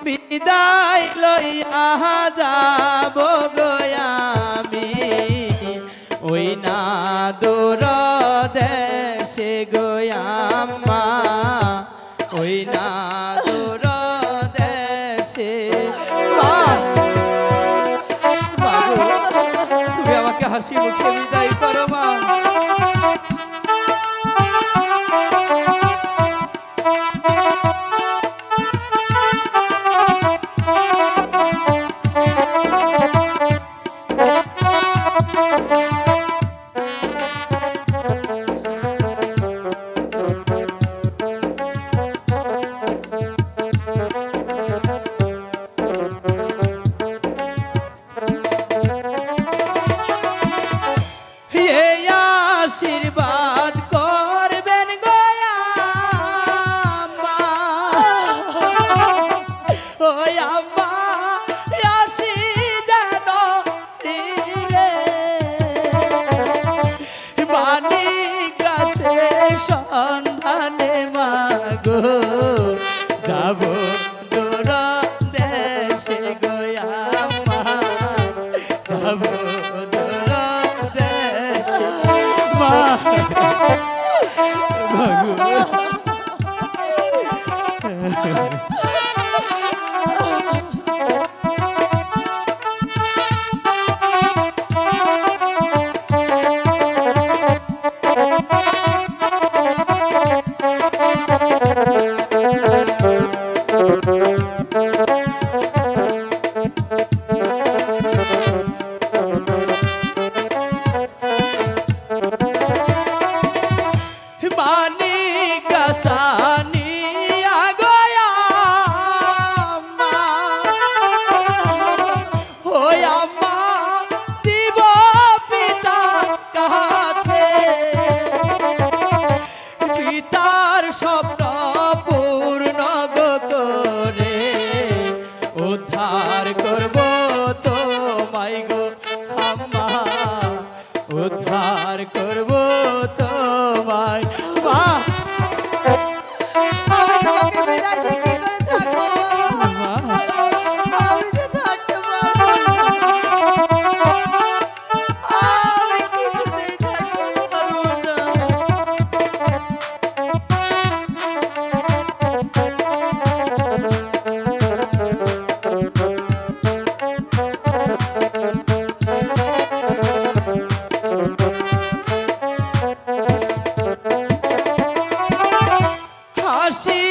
বিদায় লইয়া যাব গো আমি ওই না দূর দেশে গো আম্মা ওই না দূর দেশে। তুমি আমাকে হাসি মুখে বিদায় করো মা। আশীর্বাদ করবেন গো আম্মা ও আম্মা আসি যেন দিলে মানিক গাছের সন্ধানে মা গো যাব দূর দেশে গো আম্মা যাব দূর দেশে মা। মানিক গাছানি আগো আম্মা ও আম্মা দিব পিতা কাছে পিতার স্বপ্ন পূর্ণ করে উদ্ধার করব তোমায় গো আম্মা উদ্ধার করব তোমায়। আমি তোমাকে বিদায় দিয়ে কি করে থাকবো আমি যে থাকতে পারবো না আমি কিছুতেই থাকতে পারবো না। হাসি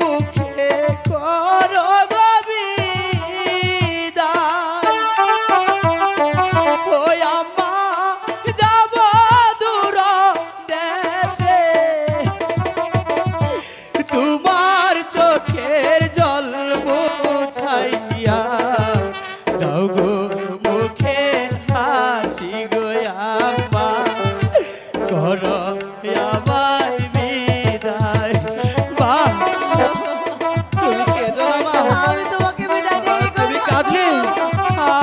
মুখে করো গো বিদায় ও আম্মা যাব দূর দেশে তোমার চোখের জল মুছাইয়া দাও গো মুখে হাসি গো আম্মা করো আমায় বিদায়। তুমি কেঁদো না মা। আমি তোমাকে বিদায় দিয়ে কি করে তুমি কাঁদলে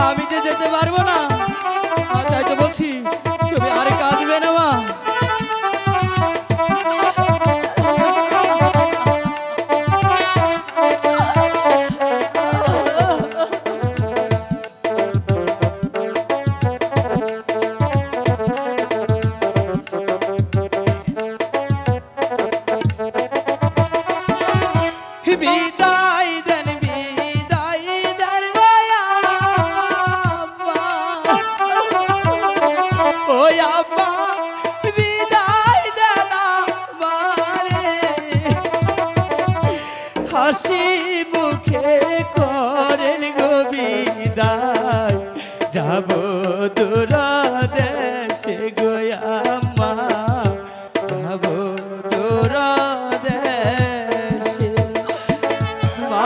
আমি যে যেতে পারবো না তাই তো বলছি তুমি আরে কাঁদবে না মা। বিদায় দেন গো আম্মা ও আম্মা বিদায় দেন আমারে হাসি মুখে করেন গো বিদায় যাব